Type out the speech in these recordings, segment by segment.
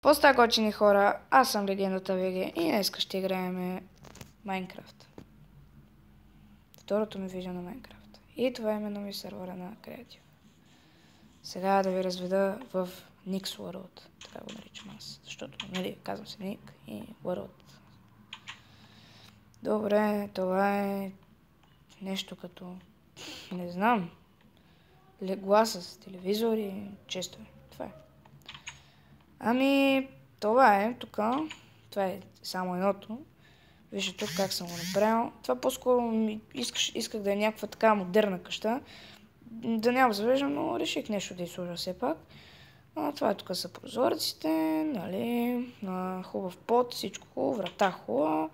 Поста готини хора, аз съм Легендата ВГ и днес ще играем Майнкрафт. Второто ми видео на Майнкрафт. И това е именно ми сервера на Креатив. Сега да ви разведа в Nick's World. Така го наричам аз. Защото, нали, казвам се Ник и World. Добре, това е нещо като, не знам, легла с телевизор и често е. Това е. Ами, това е тук. Това е само едното. Вижте тук как съм го направил. Това по-скоро исках да е някаква така модерна къща. Да няма завеждам, но реших нещо да изсложа все пак. Това е тук са прозорците, нали, хубав пот, всичко хубаво, врата хубава.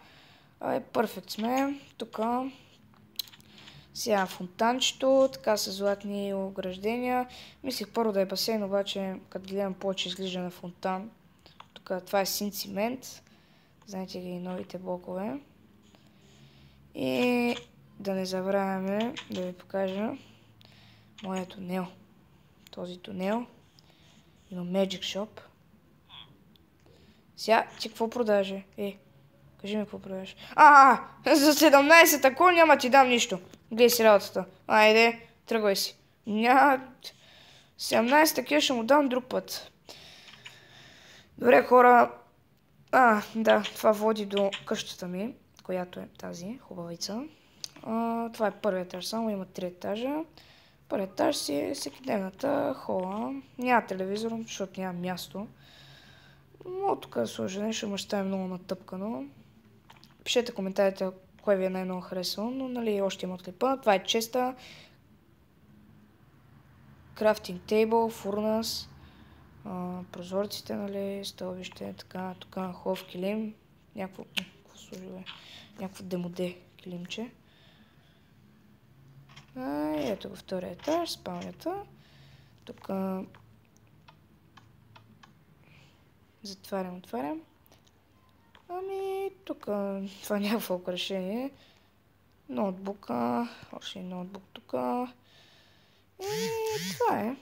Перфект сме. Тук сега фонтанчето, така с златни ограждения. Мислих първо да е басейн, обаче като гледам повече изглежда на фонтан. Тук това е син цимент. Знаете ги новите блокове. И да не забравяме да ви покажа моят тунел. Този тунел има Magic Shop. Сега ти какво продаже? Кажи ми какво продаваш. За 17, ако няма ти дам нищо. Гледай си работата. Айде, тръгвай си. 17 такива ще му дам друг път. Добре, хора. Да, това води до къщата ми, която е тази хубавица. Това е първият етаж, само има 3 етажа. Първият етаж си е всекидневната хола. Няма телевизор, защото няма място. Но тук да сложа нещо, мъща е много натъпкано. Пишете коментарите кой ви е най-много харесал, но нали още има клипа. Това е честа. Крафтинг тейбъл, фурнас. Прозорците, нали, стълбище, така, тук хубав килим. Някакво демоде килимче. Ето го втория етаж, спалнята. Тук затварям, отварям. Тук това някакво украшение. Ноутбука, още един ноутбук тук. Това е.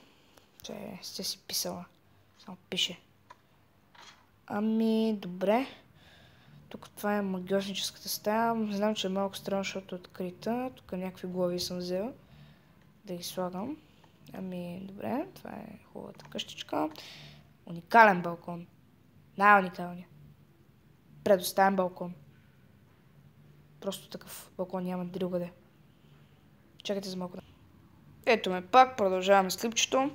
Сте си писала. Само пише. Добре. Тук това е магиосническата стая. Знам, че е малко странно, защото е открита. Тук някакви глави съм взела. Да ги слагам. Добре. Това е хубавата къщичка. Уникален балкон. Най-уникалният. Предоставен балкон. Просто такъв балкон няма другаде. Чакайте за малко. Ето ме пак. Продължаваме с клипчето.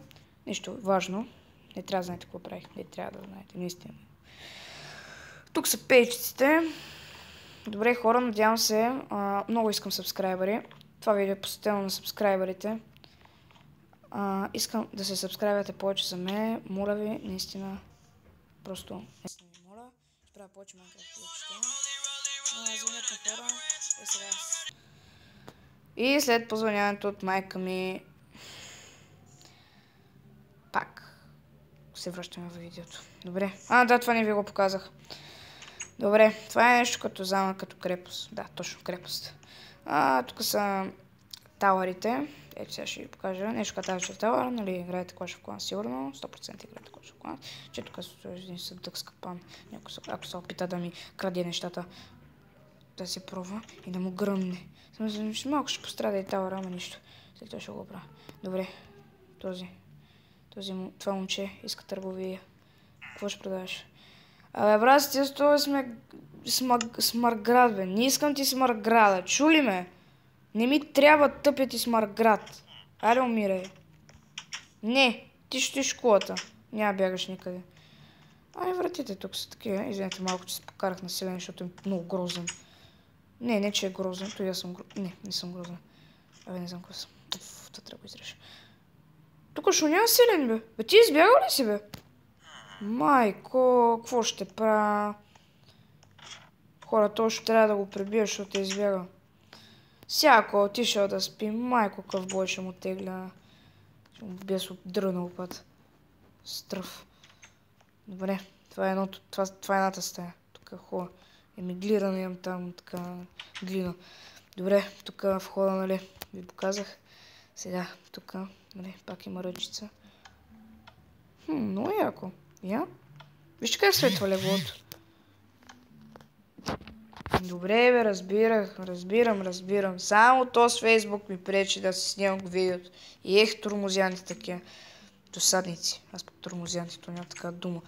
Нищо важно. Не трябва да знаете какво правих. Не трябва да знаете. Наистина. Тук са пейджиците. Добре, хора, надявам се. Много искам сабскрайбъри. Това видео е посветено на сабскрайбърите. Искам да се сабскрайбвате повече за мен. Моля ви, наистина. Просто наистина ви моля. Ще правя повече Майнкрафт клипчета. Звънят на хора. Сега. И след позвъняването от майка ми пак се връщаме в видеото. Добре. Да, това не ви го показах. Добре, това е нещо като замък, като крепост. Да, точно крепост. Тук са тауърите. Ето сега ще ви покажа. Нещо като тази тауър, нали, играете Clash of Clans сигурно. 100% играете Clash of Clans. Че тук са един съдък с капан. Ако се опита да ми краде нещата, да се пробва и да му гръмне. Малко ще пострада и тауъра, ама нищо. След това ще го правя. Добре, това момче иска търговия. Какво ще продаваш? Брат, ти сме смарград, бе. Не искам ти смарграда. Чули ме? Не ми трябва тъпят и смарград. Айде умирай. Не, ти ще тиш колата. Няма бягаш никъде. Вратите тук са такива. Извинете малко, че се покарах на селен, защото е много грозен. Не, че е грозен. То и аз съм грозен. Не съм грозен. Не знам какво съм. Това трябва да го изреша. Тук шо няма селен, бе. Бе, ти избягал ли си, бе? Майко, какво ще правя? Хора, то ще трябва да го пребия, защото е избягал. Всяко отишъл да спи, майко къв бой ще му тегля. Ще му без отдрънал път. Стръв. Добре, това е едната стая. Тук е хубава. Емиглирана имам там, така глина. Добре, тук в хода, нали, ви показах. Сега, тук, нали, пак има ръчица. Много яко. Вижте как светва леглото. Добре, бе, разбирам. Само то с Фейсбук ми пречи да си снимам видеото. И тормозяните такива. Досадници. Аз пък тормозяните, то няма така дума.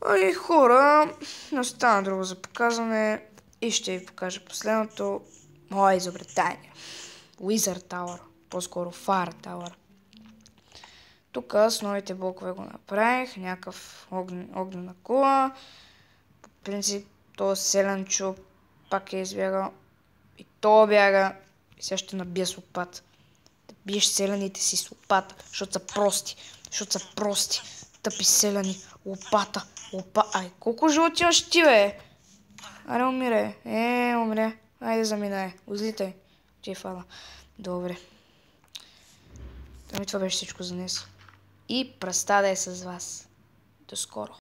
Ай, хора, не остана друго за показване. И ще ви покажа последното мое изобретение. Wizard Tower. По-скоро Fire Tower. Тук с новите блокове го направих. Някакъв огнена кула. По принцип, то селенчо пак е избягал. И то бяга. И сега ще набия с лопата. Да биеш селените си с лопата, защото са прости. Тъпи селени. Лопата. Ай, колко животи имаш ти, бе? Аре, умире. Умре. Айде, заминай. Узлитай. Ти фала. Добре. Това беше всичко за днес. И пръста да е с вас. До скоро.